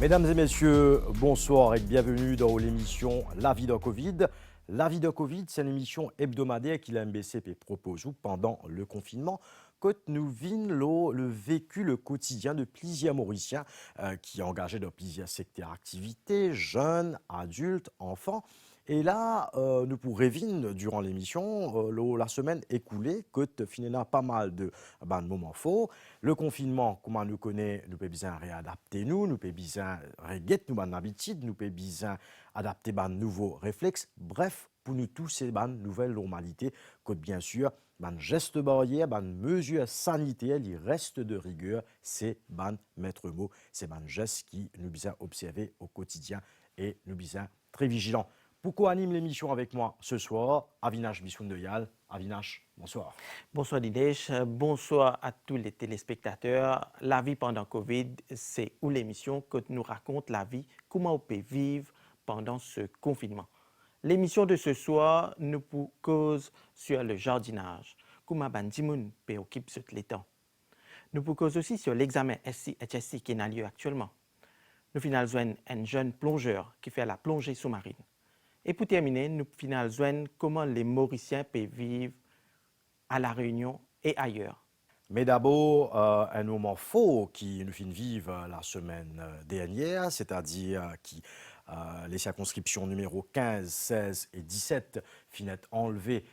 Mesdames et messieurs, bonsoir et bienvenue dans l'émission La vie de Covid. La vie de Covid, c'est une émission hebdomadaire que la MBCP propose pendant le confinement. Que nous vîmes le vécu, le quotidien de plusieurs Mauriciens qui sont engagés dans plusieurs secteurs d'activité, jeunes, adultes, enfants. Et là, nous pourrons vivre durant l'émission, la semaine écoulée, que finalement pas mal de moments forts. Le confinement, comment nous connaît, nous pouvons bien réadapter nous pouvons bien regretter nos habitudes, nous pouvons bien adapter nos nouveaux réflexes. Bref, pour nous tous, c'est une nouvelle normalité, que bien sûr, les gestes barrières, les mesures sanitaires, les restes de rigueur, c'est un maître mot, c'est un geste qui nous bien observer au quotidien et nous bien très vigilants. Pourquoi anime l'émission avec moi ce soir, Avinash Bissoun-Deyal. Avinash, bonsoir. Bonsoir Dinesh, bonsoir à tous les téléspectateurs. La vie pendant Covid, c'est où l'émission que nous raconte la vie, comment on peut vivre pendant ce confinement. L'émission de ce soir nous cause sur le jardinage, comment Bandimoun peut occuper ce temps. Nous cause aussi sur l'examen SC-HSC qui a lieu actuellement. Nous finalisons un jeune plongeur qui fait la plongée sous-marine. Et pour terminer, nous finalisons comment les Mauriciens peuvent vivre à La Réunion et ailleurs. Mais d'abord, un moment faux qui nous fait vivre la semaine dernière, c'est-à-dire qui les circonscriptions numéro 15, 16 et 17 finissent enlevées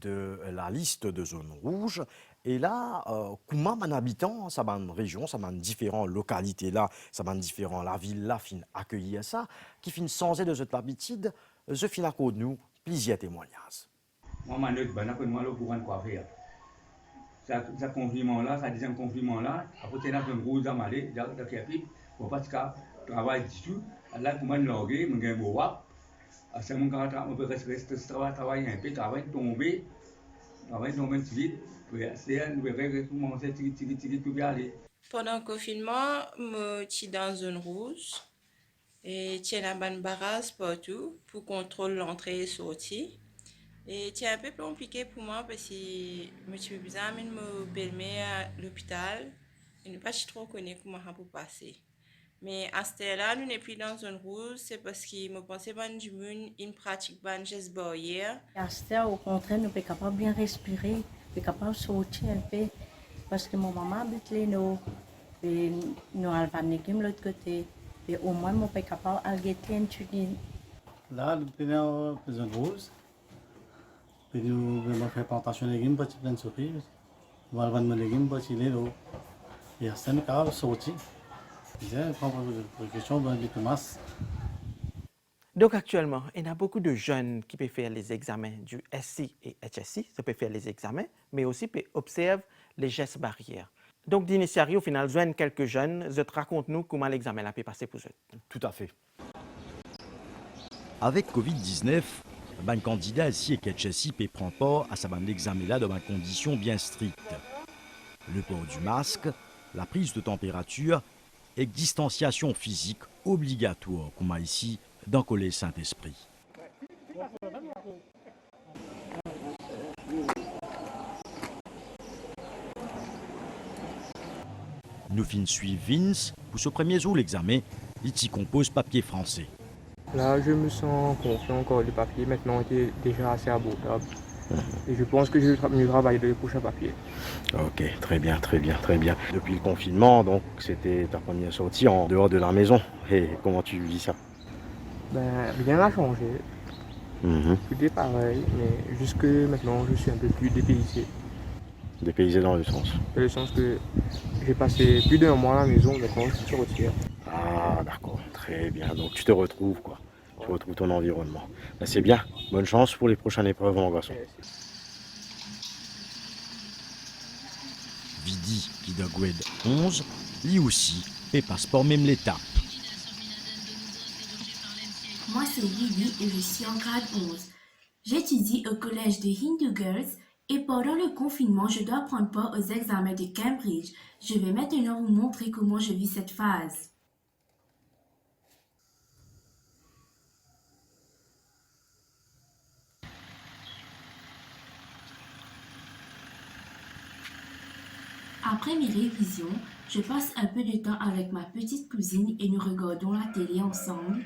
de la liste de zones rouges. Et là, comment un habitant, ça va une région, ça va une différentes localités là, ça va une différentes la ville là, fin accueillir ça, qui finit sans de cette habitude, je finis à côté de nous, plusieurs témoignages. Moi, je suis pour un coiffeur. Ce confinement-là, ça disait un confinement-là, après, c'est un gros amalé, pour parce que travail du tout, là, pour moi, loguer, je suis un c'est mon caractère, on peut rester travailler un peu, travailler tomber vite, c'est nous verrons commencer à tirer tout bien aller. Pendant le confinement, je suis dans une zone rouge et il y a une barrage partout pour contrôler l'entrée et sortie. Et c'est un peu compliqué pour moi parce que je suis besoin de me permettre à l'hôpital et ne pas trop connaître comment on peut passer. Mais à ce là nous n'est plus dans une zone rouge, c'est parce que je pensais que du monde une pratique de geste barrière. À ce là, au contraire, nous sommes capables de bien respirer, nous sommes capables de sortir un peu. Parce que mon maman habite les nous, et nous allons de l'autre côté. Et au moins, nous sommes capables d'arrêter une tunnel. Là, nous prenons une zone rouge. Puis nous faisons plantation de légumes pour plein de surprises. Nous allons vendre des légumes pour les lots. Et à ce nous sommes sortis. Donc actuellement, il y a beaucoup de jeunes qui peuvent faire les examens du SC et HSC, ça peut faire les examens, mais aussi peuvent observer les gestes barrières. Donc d'initiative, au final, joignent quelques jeunes, raconte-nous comment l'examen peut passer pour eux. Tout à fait. Avec Covid-19, un candidat ici et HSI peut prendre part à sa examen là dans des conditions bien strictes. Le port du masque, la prise de température et distanciation physique obligatoire, comme ici dans le Collège Saint-Esprit. Nous finissons suivre Vince pour ce premier jour l'examen, il compose papier français. Là, je me sens confiant encore, le papier maintenant était déjà assez abordable. Et je pense que je vais mieux travailler dans les prochains papiers. Ok, très bien, très bien, très bien. Depuis le confinement, donc c'était ta première sortie en dehors de la maison. Et comment tu vis ça? Ben, rien n'a changé. Tout est pareil, mais jusque maintenant, je suis un peu plus dépaysé. Dépaysé dans le sens? Dans le sens que j'ai passé plus d'un mois à la maison, maintenant je suis retiré. Ah, d'accord, très bien. Donc tu te retrouves, quoi. Tu retrouves ton environnement. Ben, c'est bien. Bonne chance pour les prochaines épreuves, mon garçon. Vidi, qui de Gued 11, lui aussi, et passeport même l'étape. Moi, c'est Lily et je suis en grade 11. J'étudie au collège de Hindu Girls et pendant le confinement, je dois prendre part aux examens de Cambridge. Je vais maintenant vous montrer comment je vis cette phase. Après mes révisions, je passe un peu de temps avec ma petite cousine et nous regardons la télé ensemble.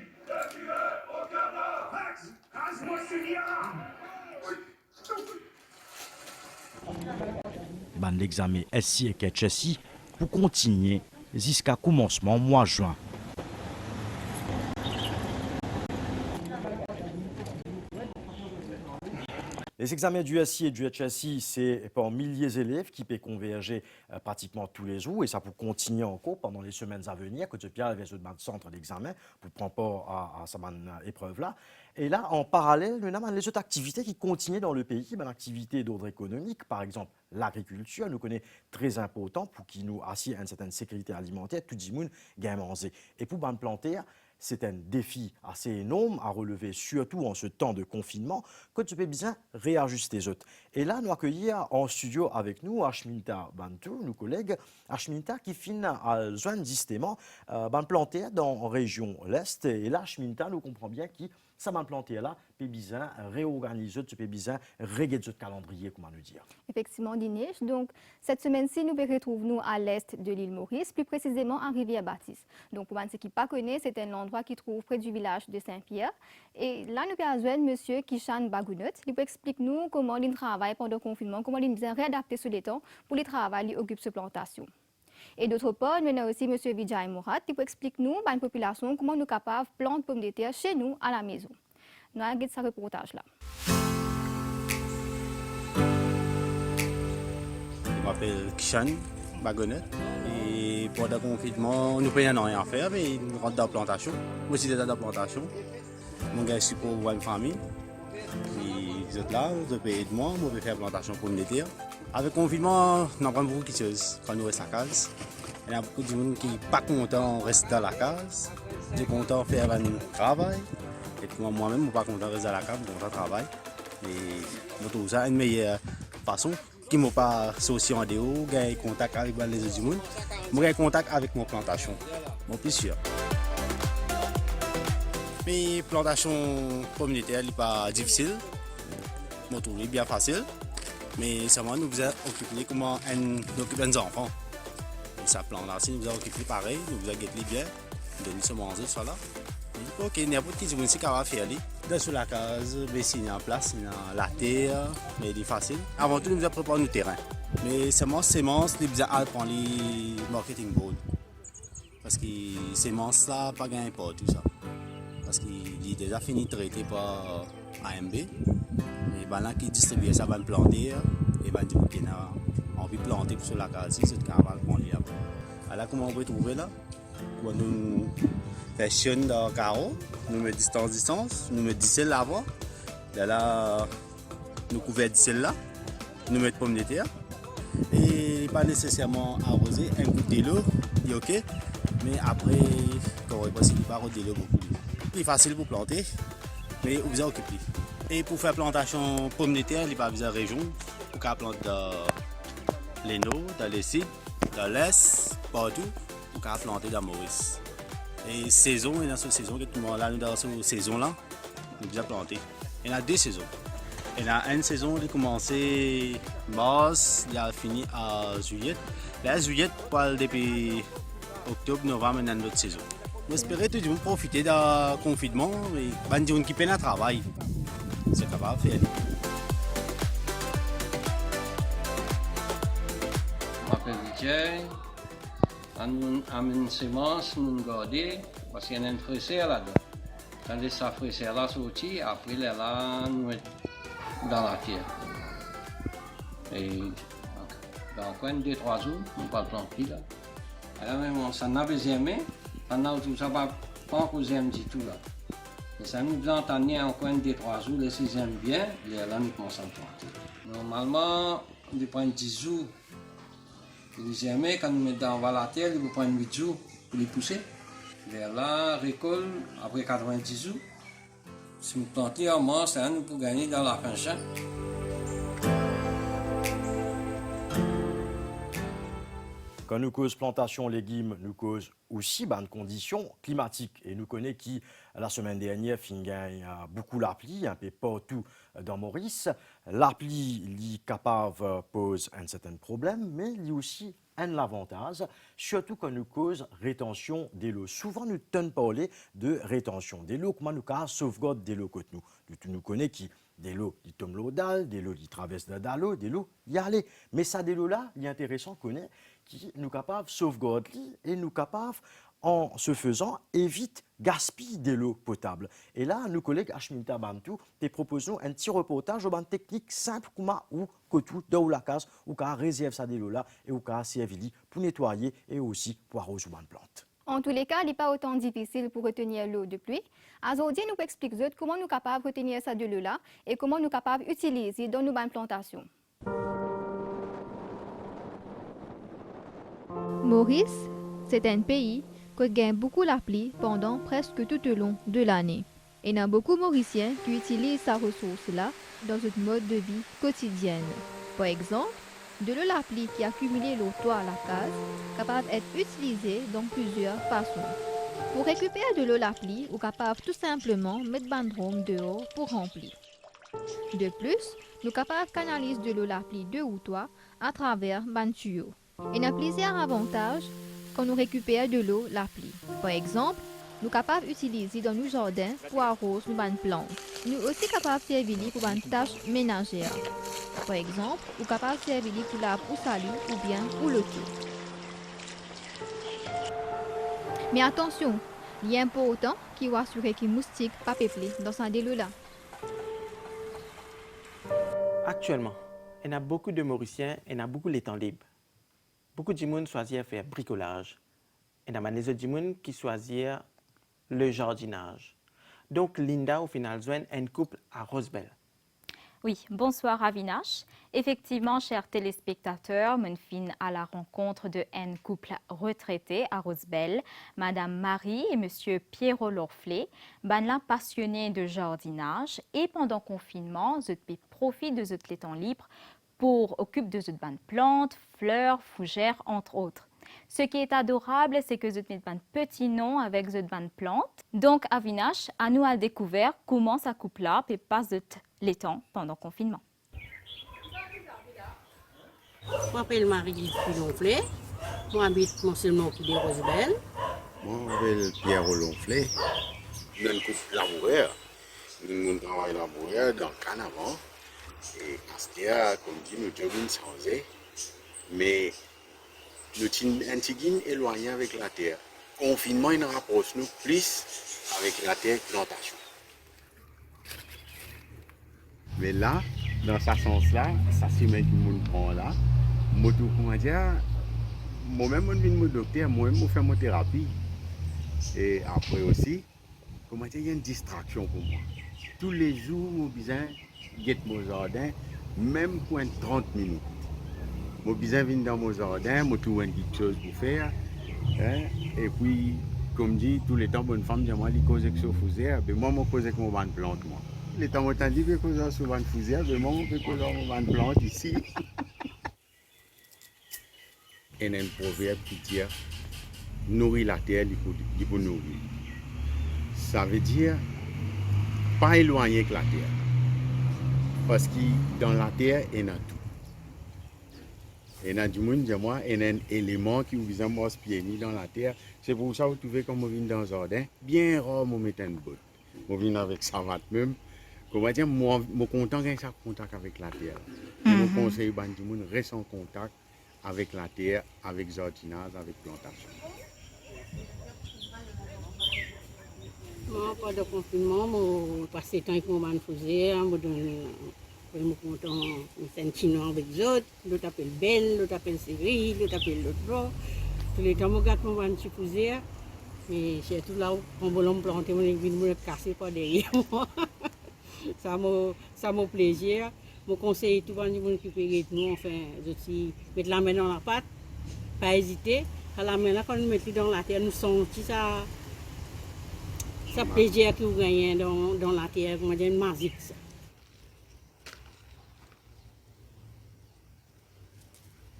Ben, l'examen SI et KHSI pour continuer jusqu'à commencement mois juin. Les examens du SI et du HSI, c'est par milliers d'élèves qui peuvent converger pratiquement tous les jours et ça peut continuer encore pendant les semaines à venir, que Pierre avait ce centre d'examen pour prendre part à cette épreuve-là. Et là, en parallèle, nous avons les autres activités qui continuent dans le pays, l'activité d'ordre économique, par exemple l'agriculture, nous connaît très important pour qui nous assure une certaine sécurité alimentaire, tout le monde gagne manger. Et pour ban planter, c'est un défi assez énorme à relever, surtout en ce temps de confinement, que tu peux bien réajuster les autres. Et là, nous accueillons en studio avec nous Ashminta Bantou, nos collègues, Ashminta qui finit à joindre justement planté dans la région l'Est. Et là, Ashminta nous comprend bien qui ça m'a planté là, peut bien réorganiser, tu peux bien régler ce calendrier, comment nous dire. Effectivement, Dinesh. Donc, cette semaine-ci, nous retrouvons à l'est de l'île Maurice, plus précisément à Rivière-Baptiste. Donc, pour ceux qui ne connaissent pas, c'est un endroit qui se trouve près du village de Saint-Pierre. Et là, nous avons besoin de M. Kishan Bagounet. Il peut expliquer nous comment il travaille pendant le confinement, comment il bien réadapter sur les temps pour les travail qui occupe cette plantation. Et d'autre part, nous avons aussi M. Vijay Morat qui peut expliquer nous, une population, comment nous sommes capables de planter pommes de terre chez nous, à la maison. Nous avons ce reportage-là. Je m'appelle Kishan Bagonet et pendant le confinement, nous payons rien à faire, mais nous rentrons dans la plantation. Moi aussi, dans la plantation. Mon gars est pour une famille. Puis, vous êtes là, vous payez de moi, moi je vais faire la plantation pour me terre. Avec le confinement, on apprend beaucoup de choses quand nous restons à la case. Il y a beaucoup de gens qui ne sont pas contents de rester dans la case, qui sont contents de faire un travail. Et puis moi-même, je ne suis pas content de rester à la case, je suis content de travailler. Et je trouve ça une meilleure façon. Qui ne m'ont pas associé en dehors, j'ai contact avec les autres gens, j'ai contact avec mon plantation, mon plus sûr. Mais plantation communautaire n'est pas difficile, je trouve bien facile, mais seulement nous vous occuper comment on occupe les enfants. Et ça plantation, nous vous occuper pareil, nous vous occuper bien, donner ce manger, ça là. Ok, n'importe qui dit qu'on va faire. Dans la case, signer en place, la terre, mais c'est facile. Avant tout, nous avons préparé nos terrains. Mais semences, nous avons apprendre les marketing board. Parce que les semences, ça pas gagné pour tout ça. Parce qu'il est déjà fini de traiter par AMB. Mais là, qui distribue ça, va le planter. Et va dire qu'on a envie de planter sur la case, c'est ce qu'on va prendre. Alors, comment on peut trouver là? Nous faisons dans le carreau, nous mettons distance, nous mettons 10 là avant. Là, nous couvrons 10 là, nous mettons pommes de terre. Et pas nécessairement arroser, un coup de l'eau, c'est ok. Mais après, quand on va pas arroser l'eau beaucoup. C'est facile pour planter, mais vous avez occupé. Et pour faire plantation pommes de terre, il n'y a pas besoin de région. Pour qu'on plante dans les Naux, dans les Cides, dans l'Est, partout. Pour qu'on planter dans Maurice. Et saison, et dans cette saison, là, dans cette saison-là, nous avons planté. Il y a deux saisons. Il y a une saison qui a commencé mars, il a fini à juillet. Là, juillet, depuis octobre, novembre, il y a une autre saison. J'espère que tout le monde profiter du confinement et les gens qui peinent à travailler. C'est capable de faire. Je m'appelle Vijay. On amène une semence, nous garder, parce qu'il y a un fraisière là-dedans. Quand les fraisières là sorti, après là, nous mettons dans la terre. Et dans quoi 2-3 jours, on va planter là. Alors même on s'en a besoin, pendant tout ça va pas encore du tout là. Et ça nous entend encore 2-3 jours, les 6 aiment bien, et là nous commençons à planter. Normalement, on prend 10 jours. Les quand nous mettons dans la terre, ils vont prendre 8 jours pour les pousser. Vers là, récolte après 90 jours. Si nous plantons en mars, nous pouvons gagner dans la fin champ. Quand nous causons plantation légumes, nous causons aussi de conditions climatiques. Et nous connaissons qui, la semaine dernière, il y a beaucoup la pluie, un peu partout dans Maurice. La pluie, capable pose un certain problème, mais il y a aussi un avantage, surtout quand nous cause rétention de l'eau. Souvent, nous tenons parler de rétention de l'eau, comment nous avons sauvegarde de l'eau que nous connaissons qui de l'eau qui tombe l'eau d'al, de l'eau qui traverse de l'eau, de l'eau y aller. Mais ça, de l'eau-là, il est intéressant qu'on ait qui nous capables de sauvegarder et nous capables, en se faisant, évite gaspiller de l'eau potable. Et là, nos collègues Ashminta Bantou te proposons un petit reportage sur une technique simple comment ou que tout dans la case ou qu'à réserve ça de l'eau là et ou qu'à servir pour nettoyer et aussi pour arroser une plante. En tous les cas, il n'est pas autant difficile pour retenir l'eau de pluie. Aujourd'hui, nous expliquons comment nous sommes capables de retenir ça de l'eau là et comment nous sommes capables d'utiliser dans nos plantations. Maurice, c'est un pays qui gagne beaucoup la pluie pendant presque tout le long de l'année. Et il y a beaucoup de Mauriciens qui utilisent sa ressource-là dans notre mode de vie quotidienne. Par exemple, de l'eau la pluie qui accumule l'eau toit à la case, capable d'être utilisée dans plusieurs façons. Pour récupérer de l'eau la pluie, ou capable tout simplement mettre bandrome dehors pour remplir. De plus, nous capables de canaliser de l'eau la pluie de ou toit à travers ban tuyau. Il y a plusieurs avantages quand nous récupérons de l'eau la pluie. Par exemple, nous sommes capables d'utiliser dans nos jardins pour arroser nos plantes. Nous sommes aussi capables de servir pour une tâche ménagère. Par exemple, nous sommes capables de servir pour laver ou salir ou bien pour le thé. Mais attention, il est important qu'il faut assurer que les moustiques ne pas peuplés dans ce délo-là. Actuellement, il y a beaucoup de Mauriciens et il y a beaucoup de temps libre. Beaucoup de gens choisissent faire bricolage. Et il y a des autres gens qui choisissent le jardinage. Donc, Linda, au final, joint un couple à Rosebel. Oui, bonsoir Avinash. Effectivement, chers téléspectateurs, je suis à la rencontre de un couple retraité à Rosebel, Madame Marie et Monsieur Pierrot Lorflé, passionnés de jardinage. Et pendant le confinement, je profite de ce temps libre pour occuper de cette plantes, fleurs, fougères, entre autres. Ce qui est adorable, c'est que je mets un petit nom avec cette plante. Donc, Avinash, à nous à découvrir comment ça coupe là et passe les temps pendant le confinement. Je m'appelle Marie Lorflé. Moi, j'habite seulement de Rosebel. Moi, je m'appelle Pierre Lorflé. Je suis un couple laboureur. Nous travaillons laboureur dans le Canavant. Et parce que, comme dit, nous devons changer. Mais nous sommes un petit peu éloignés avec la terre. Le confinement, il nous rapproche nous plus avec la terre plantation. Mais là, dans ce sens-là, ça se met tout le monde prend là. Moi, comment dire, moi-même, je suis mon docteur, moi-même, je fais mon thérapie. Et après aussi, comment dire, il y a une distraction pour moi. Tous les jours, je besoin de mon jardin, même pour 30 minutes. Je besoin de venir dans mon jardin, je trouve quelque chose pour faire. Hein? Et puis, comme dit, tous les temps, bonne femme, je dis, cause avec ce fougère, mais moi, je cause avec mon bande plante, moi. Les temps, je dis que je cause sur une fougère, mais moi, je cause avec mon bande plante ici. Il y a un proverbe qui dit, nourrir la terre, il faut nourrir. Ça veut dire, pas éloigner que la terre. Parce que dans la terre, il y a tout. Il y a du monde, il y a un élément qui vous amorce pieds dans la terre. C'est pour ça que vous trouvez comme vous venez dans le jardin. Bien rare, vous mettez une botte. Vous venez avec savate même. Comment dire, moi, je suis content d'avoir un contact avec la terre. Je conseille à tout le monde reste en contact avec la terre, avec le jardinage, avec la plantation. Moi, pendant le confinement, je passe le temps avec mon fougère, je suis content, je suis chinois avec les autres, l'autre appelle Belle, l'autre appelle Série, l'autre appelle l'autre bras. Tous les temps, je regarde mon fougère, mais c'est tout là où on va me planter, je vais me casser par derrière moi. Ça m'a plaisir. Je conseille tout le monde qui peut aider nous, enfin, je mettre la main dans la pâte, pas hésiter. À la main, là, quand nous mettons dans la terre, nous sentons ça plaisir que vous gagnez dans la terre, comment dire, magique. Ça.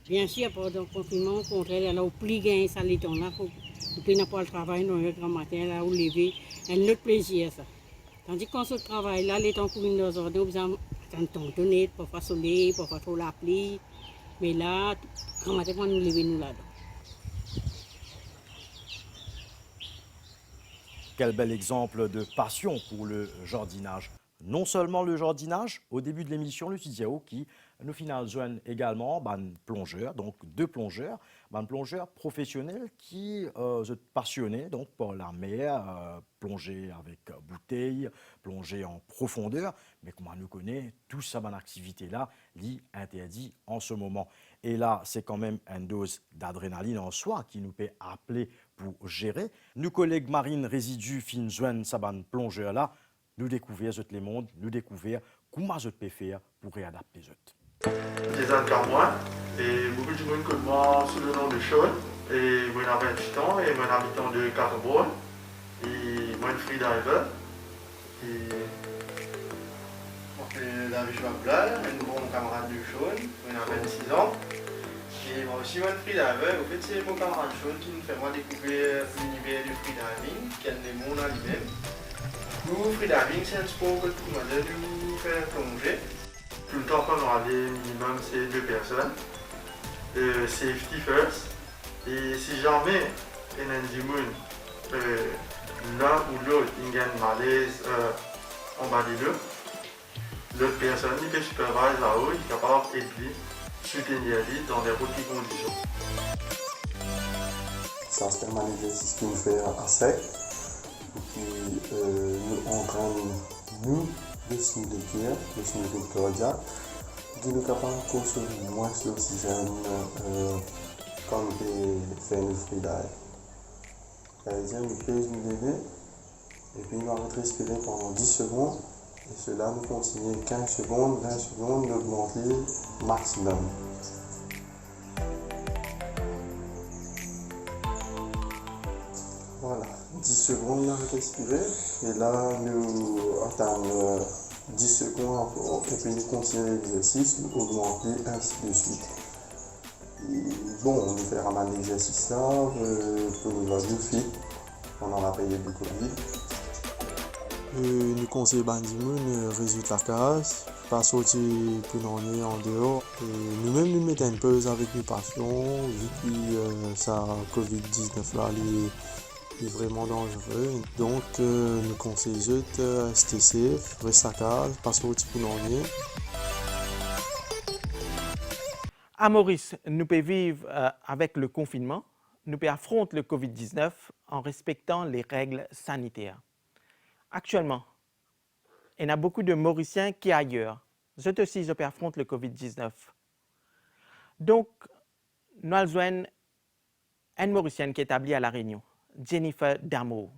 Bien sûr, pendant le confinement, au contraire, là, au plus gagner ça, les temps là, et puis, n'a pas le travail, dans le grand matin, là, où lever, un autre plaisir, ça. Tandis qu'on se travaille là, les temps pour une heure, on a besoin de tontonner, parfois soleil, parfois trop la pluie. Mais là, quand matin, quand nous lever nous là-dedans. Quel bel exemple de passion pour le jardinage. Non seulement le jardinage, au début de l'émission, le studio qui nous finalisons également un plongeur, donc 2 plongeurs, un plongeur professionnel qui est passionné donc par la mer, plonger avec bouteille, plonger en profondeur, mais comme on nous connaît, tout ça, cette activité-là, est interdit en ce moment. Et là, c'est quand même une dose d'adrénaline en soi qui nous peut appeler pour gérer. Nos collègues marines résidus fin joindre saban plongeur là, nous découvrir les mondes, nous découvrir comment je peux faire pour réadapter eux. Des années comme moi, et beaucoup de monde connaît moi sous le nom de Sean, et moi j'ai 28 ans, et moi habitant de Carbone, et moi je suis freediver, et on fait David Schwab-Blal, un nouveau camarade de Sean, moi j'ai 26 ans. Et moi aussi, moi, freediver, en fait, c'est mon camarade Sean qui nous fait moi découvrir l'univers du freediving, quel est le monde en lui-même. Le freediving, c'est un sport que tout le monde nous fait plonger. Tout le temps, quand on a des minimum, c'est 2 personnes. Safety first. Et si jamais il y a un monde, l'un ou l'autre, il y a un malaise en bas de l'eau, l'autre personne, il peut superviser là-haut, il est capable d'aider. Soutenir dans des petites conditions. C'est un sperme exercice qui nous fait à sec, qui nous entraîne, nous, le signe de cœur, le signe de cardiaque, qui nous capable de consommer moins d'oxygène quand nous faisons le freedive. C'est-à-dire, nous pouvons nous lever et puis nous allons respirer pendant 10 secondes. Et cela nous continue 15 secondes, 20 secondes, d'augmenter maximum. Voilà, 10 secondes, nous respirons. Et là, nous attendons 10 secondes encore. Et puis nous continuons l'exercice, nous augmenter ainsi de suite. Et bon, on nous fait ramener l'exercice là pour nous avoir fit pendant la période de Covid. Nous conseillons de résoudre la case, pas sortir pour nous en dehors. Nous-mêmes, nous mettons une pause avec nos patients, vu que ça Covid-19 là est vraiment dangereux. Donc, nous conseillons de rester safe, rester à case, pas sortir pour nous. À Maurice, nous pouvons vivre avec le confinement, nous pouvons affronter le Covid-19 en respectant les règles sanitaires. Actuellement, il y a beaucoup de Mauriciens qui ailleurs. Eux aussi, ils affrontent le Covid-19. Donc, nous avons besoin une Mauricienne qui est établie à La Réunion, Jennifer Damour.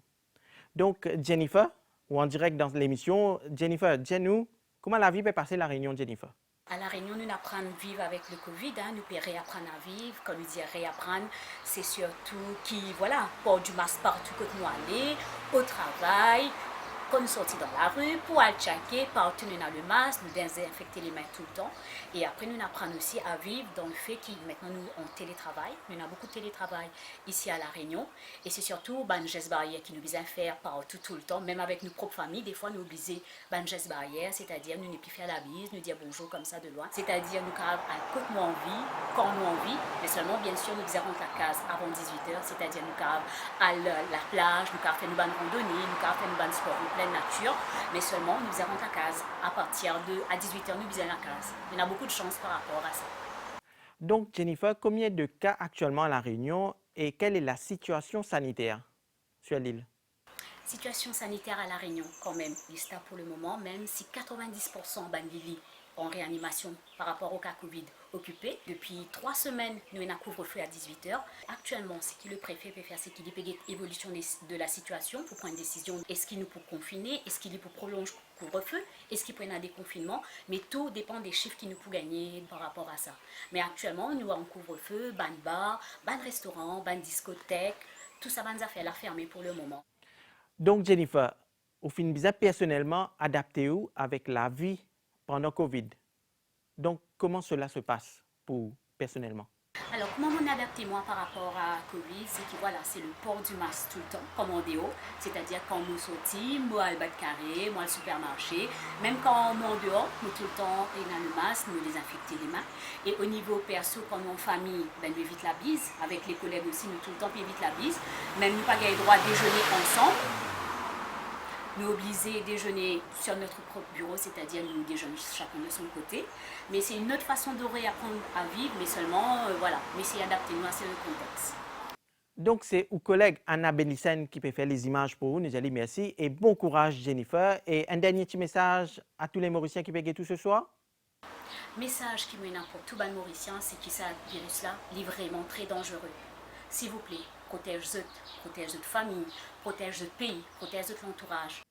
Donc, Jennifer, ou en direct dans l'émission, Jennifer, dis-nous, comment la vie peut passer à La Réunion, Jennifer? À La Réunion, nous apprenons à vivre avec le Covid, nous pouvons réapprendre à vivre. Quand nous disons réapprendre, c'est surtout qui, voilà, porte du masque partout que nous allons, au travail, quand nous sortons dans la rue, pour aller checker, partout nous avons le masque, nous désinfecter les mains tout le temps. Et après, nous apprenons aussi à vivre dans le fait que maintenant nous on télétravail. Nous avons beaucoup de télétravail ici à La Réunion. Et c'est surtout une geste barrière qui nous besoin faire partout tout le temps, même avec nos propres familles. Des fois, nous obligons une geste barrière, c'est-à-dire nous ne plus faire la bise, nous dire bonjour comme ça de loin. C'est-à-dire nous avons un coup de envie, quand nous envie, mais seulement bien sûr nous devons rentrer la case avant 18h, c'est-à-dire nous avons à la plage, nous avons fait une bonne randonnée, nous avons fait une bonne sport en pleine nature, mais seulement nous devons rentrer la case à partir de à 18h nous devons la case. Il y a beaucoup de chance par rapport à ça. Donc, Jennifer, combien de cas actuellement à La Réunion et quelle est la situation sanitaire sur l'île? Situation sanitaire à La Réunion, quand même, l'ISTA pour le moment, même si 90% Lili en réanimation par rapport au cas Covid occupé. Depuis 3 semaines, nous avons un couvre-feu à 18h. Actuellement, ce que le préfet peut faire, c'est qu'il peut évolution de la situation pour prendre une décision. Est-ce qu'il nous peut confiner? Est-ce qu'il peut prolonger le couvre-feu? Est-ce qu'il peut y avoir des confinements? Mais tout dépend des chiffres qu'il nous peut gagner par rapport à ça. Mais actuellement, nous avons un couvre-feu, ban bar, ban restaurant, ban discothèque, tout ça, ban affaires là fermées pour le moment. Donc, Jennifer, au fin de personnellement adapté avec la vie pendant Covid. Donc, comment cela se passe pour personnellement? Alors, comment m'en adapter moi par rapport à Covid, c'est que voilà, c'est le port du masque tout le temps, comme en déo, c'est-à-dire quand nous sortons, moi à le carré, moi au supermarché, même quand on est en dehors, nous tout le temps on a le masque, nous désinfecter les mains. Et au niveau perso, quand nous en famille, ben nous évite la bise, avec les collègues aussi, nous tout le temps évite la bise, même nous pas gagner le droit de déjeuner ensemble. Nous obligés à déjeuner sur notre propre bureau, c'est-à-dire nous déjeunons chacun de son côté. Mais c'est une autre façon de réapprendre à vivre, mais seulement, voilà, mais c'est adapté nous à ce contexte. Donc, c'est au collègue Anna Benissen qui peut faire les images pour vous. Nous allons merci et bon courage, Jennifer. Et un dernier petit message à tous les Mauriciens qui payent tout ce soir. Message qui mène pour tout le Mauricien, c'est que ce virus-là est vraiment très dangereux. S'il vous plaît, protège votre famille, protège votre pays, protège votre entourage.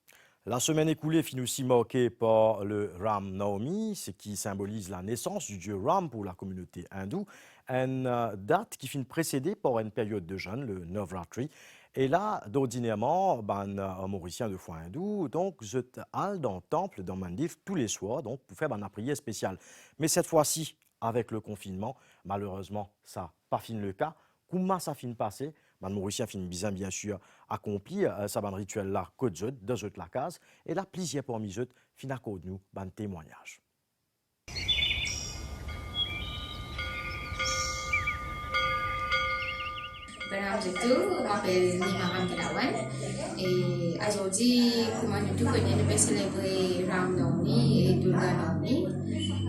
La semaine écoulée finit aussi marquée par le Ram Navami, ce qui symbolise la naissance du dieu Ram pour la communauté hindoue. Une date qui finit précédée par une période de jeûne, le Navratri. Et là, ordinairement, un Mauricien de foi hindou, donc je allais dans le temple, dans Mandir, tous les soirs, donc pour faire une prière spéciale. Mais cette fois-ci, avec le confinement, malheureusement, ça n'a pas fini le cas. Comment ça finit passer? Le Mauricien finit bien sûr accompli ça rituel là côte zut de zut la case et là plaisir pour mi zut fin à côté nous témoignage. Bonjour je m'appelle Nima Ramkilawan et aujourd'hui, comme nous tous connaissons, nous pouvons célébrer Ram Navami et Durga Navami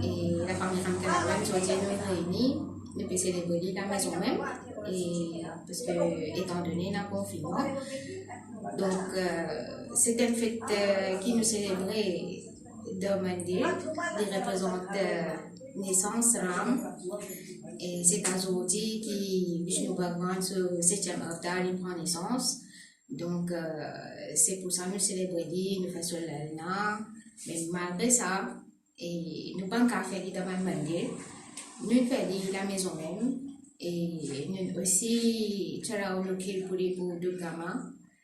et la famille Ramkilawan aujourd'hui nous réunis, nous pouvons célébrer la maison même et parce que étant donné le confinement, donc c'est une fête qui nous célébrait de Mandir, qui représente naissance Ram. Et c'est aujourd'hui que Vishnu Bhagwan, ce 7e avatar, il prend naissance. Donc, c'est pour ça que nous célébrons, nous faisons l'alna. Mais malgré ça, et nous n'avons pas fait dans le mandir. Nous faisons la maison même. Et nous aussi, nous avons pour Durgama.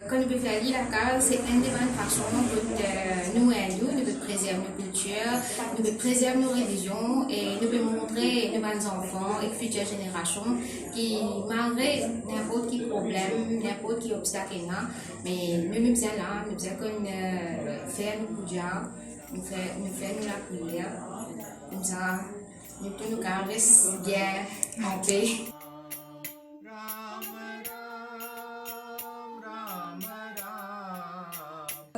Quand nous pouvons faire la case, c'est une des bonnes façons que nous hindous, nous pouvons préserver nos cultures, nous pouvons préserver nos religions et nous pouvons montrer à nos enfants et futures générations qui, malgré n'importe quel problème, n'importe quel obstacle, mais nous sommes là, nous sommes faire nos pujas, nous faisons la prière, comme ça, nous tous nous restons bien en paix.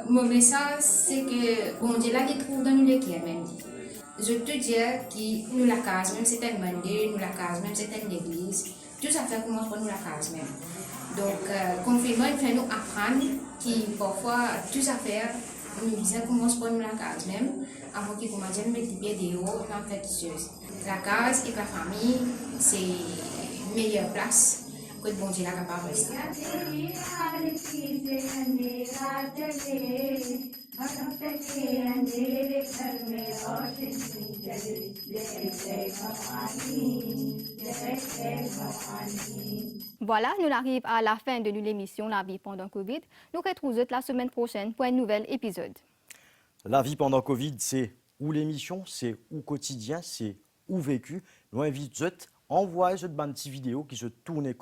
Mon message, c'est que bon Dieu là qui trouve dans nous les qui même dit. Je te dis que nous la case, même c'est un mandir, nous la case, même c'est une église, tout ça fait commence pour nous la case même. Donc, confinement, il fait nous apprendre que parfois, tout ça fait, nous disons commence pour nous la case même, avant qu'il commence à mettre des vidéos dans la chose. La case et la famille, c'est la meilleure place. Que bon Dieu là capable de rester. Voilà, nous arrivons à la fin de l'émission La vie pendant Covid. Nous retrouvons la semaine prochaine pour un nouvel épisode. La vie pendant Covid, c'est où l'émission, c'est où quotidien, c'est où vécu. Nous invitons envoyez cette bande de vidéo qui se tourne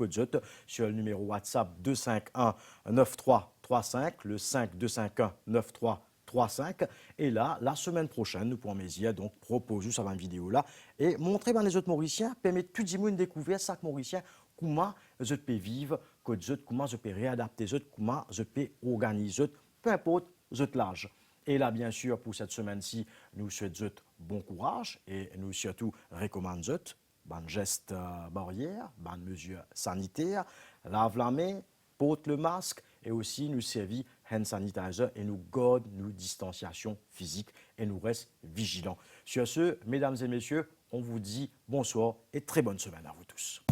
sur le numéro WhatsApp 251 9335, le 5251 9335. Et là, la semaine prochaine, nous pourrons donc proposer cette vidéo là et montrer les autres Mauriciens, permettre tout le monde de découvrir chaque Mauricien comment je peux vivre, comment je peux réadapter, comment je peux organiser, peu importe l'âge. Et là, bien sûr, pour cette semaine-ci, nous souhaitons bon courage et nous surtout recommandons ban geste barrière, ban mesure sanitaire, lave la main, porte le masque et aussi nous servir hand sanitizer et nous garde nos distanciations physiques et nous reste vigilants. Sur ce, mesdames et messieurs, on vous dit bonsoir et très bonne semaine à vous tous.